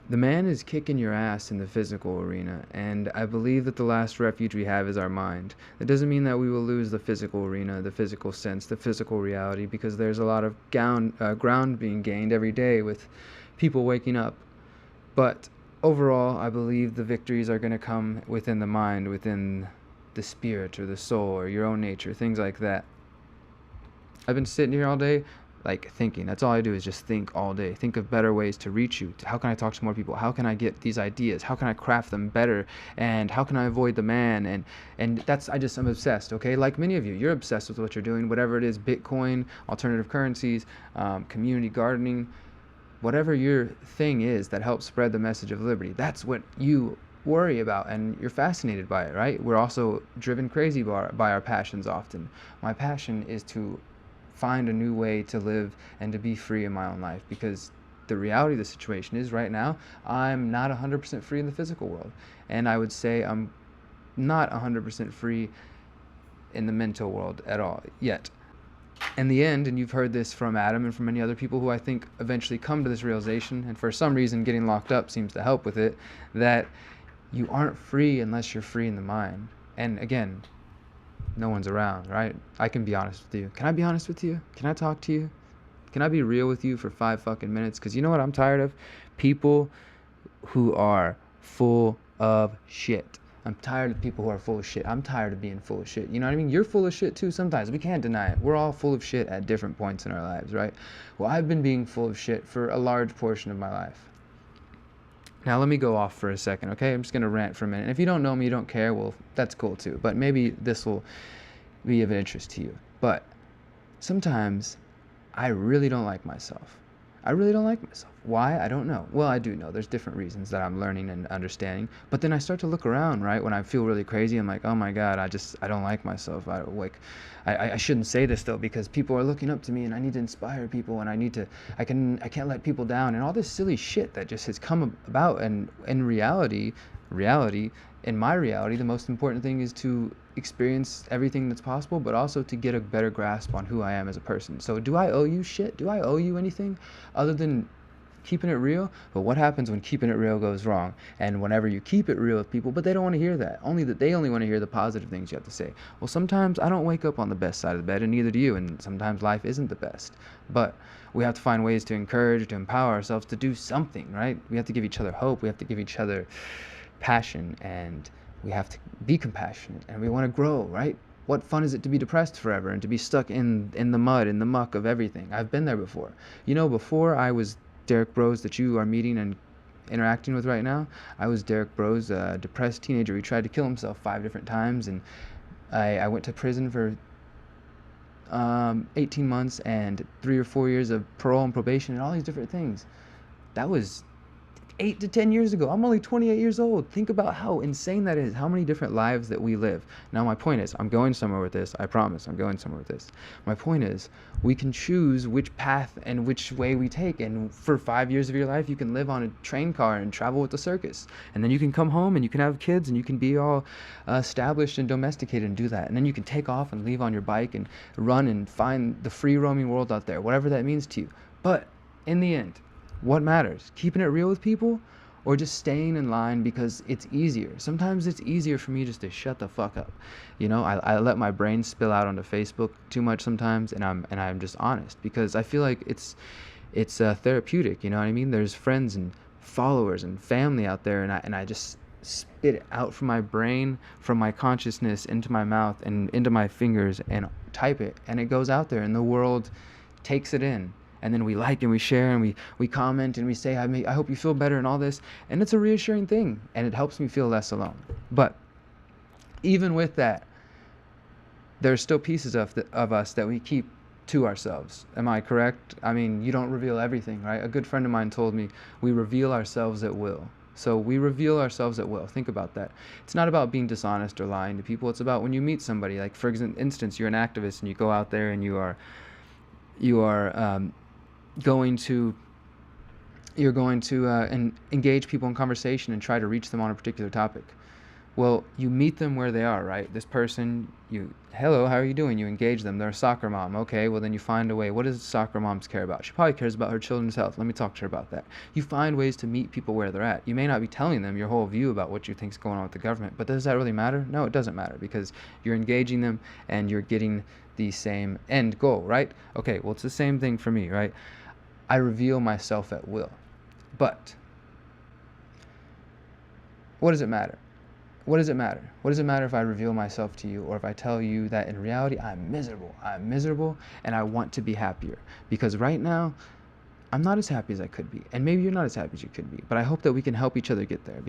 The man is kicking your ass in the physical arena, and I believe that the last refuge we have is our mind. That doesn't mean that we will lose the physical arena, the physical sense, the physical reality, because there's a lot of ground being gained every day with people waking up. But overall, I believe the victories are going to come within the mind, within the spirit or the soul or your own nature, things like that. I've been sitting here all day, like thinking. That's all I do is just think all day. Think of better ways to reach you. How can I talk to more people? How can I get these ideas? How can I craft them better? And how can I avoid the man? And I'm obsessed. Okay, like many of you, you're obsessed with what you're doing. Whatever it is, Bitcoin, alternative currencies, community gardening, whatever your thing is that helps spread the message of liberty. That's what you worry about, and you're fascinated by it, right? We're also driven crazy by our passions often. My passion is to find a new way to live and to be free in my own life, because the reality of the situation is right now I'm not 100% free in the physical world, and I would say I'm not 100% free in the mental world at all yet. In the end, and you've heard this from Adam and from many other people who I think eventually come to this realization, and for some reason getting locked up seems to help with it, that you aren't free unless you're free in the mind. And again, no one's around, right? I can be honest with you. Can I be honest with you? Can I talk to you? Can I be real with you for 5 fucking minutes? Because you know what I'm tired of? People who are full of shit. I'm tired of people who are full of shit. I'm tired of being full of shit. You know what I mean? You're full of shit too sometimes. We can't deny it. We're all full of shit at different points in our lives, right? Well, I've been being full of shit for a large portion of my life. Now let me go off for a second, okay? I'm just going to rant for a minute. And if you don't know me, you don't care, well, that's cool too. But maybe this will be of interest to you. But sometimes I really don't like myself. I really don't like myself. Why? I don't know. Well, I do know. There's different reasons that I'm learning and understanding. But then I start to look around, right? When I feel really crazy, I'm like, oh my God, I don't like myself. I shouldn't say this though, because people are looking up to me and I need to inspire people, and I can't let people down, and all this silly shit that just has come about. And in reality, in my reality, the most important thing is to experience everything that's possible, but also to get a better grasp on who I am as a person. So do I owe you shit? Do I owe you anything other than keeping it real? But what happens when keeping it real goes wrong? And whenever you keep it real with people, but they don't want to hear that. They only want to hear the positive things you have to say. Well, sometimes I don't wake up on the best side of the bed, and neither do you, and sometimes life isn't the best. But we have to find ways to encourage, to empower ourselves to do something, right? We have to give each other hope. We have to give each other passion, and we have to be compassionate, and we want to grow, right? What fun is it to be depressed forever and to be stuck in the mud, in the muck of everything? I've been there before. You know, before I was Derek Bros that you are meeting and interacting with right now, I was Derek Bros, a depressed teenager who tried to kill himself 5 different times, and I went to prison for 18 months and 3 or 4 years of parole and probation and all these different things. That was 8 to 10 years ago. I'm only 28 years old. Think about how insane that is, how many different lives that we live. Now, my point is, I'm going somewhere with this. I promise, I'm going somewhere with this. My point is, we can choose which path and which way we take. And for 5 years of your life, you can live on a train car and travel with the circus. And then you can come home and you can have kids and you can be all established and domesticated and do that. And then you can take off and leave on your bike and run and find the free roaming world out there, whatever that means to you. But in the end, what matters? Keeping it real with people, or just staying in line because it's easier? Sometimes it's easier for me just to shut the fuck up. You know, I let my brain spill out onto Facebook too much sometimes, and I'm just honest, because I feel like it's therapeutic. You know what I mean? There's friends and followers and family out there, and I just spit it out from my brain, from my consciousness into my mouth and into my fingers, and type it, and it goes out there, and the world takes it in. And then we like and we share and we comment and we say, I hope you feel better and all this. And it's a reassuring thing, and it helps me feel less alone. But even with that, there's still pieces of us that we keep to ourselves. Am I correct? I mean, you don't reveal everything, right? A good friend of mine told me we reveal ourselves at will. So we reveal ourselves at will. Think about that. It's not about being dishonest or lying to people. It's about when you meet somebody, like for instance, you're an activist and you go out there and you're going to engage people in conversation and try to reach them on a particular topic. Well, you meet them where they are, right? This person, hello, how are you doing? You engage them. They're a soccer mom. Okay, well, then you find a way. What does soccer moms care about? She probably cares about her children's health. Let me talk to her about that. You find ways to meet people where they're at. You may not be telling them your whole view about what you think's going on with the government, but does that really matter? No, it doesn't matter, because you're engaging them and you're getting the same end goal, right? Okay, well, it's the same thing for me, right? I reveal myself at will. But what does it matter? What does it matter? What does it matter if I reveal myself to you, or if I tell you that in reality I'm miserable? I'm miserable and I want to be happier. Because right now, I'm not as happy as I could be. And maybe you're not as happy as you could be. But I hope that we can help each other get there.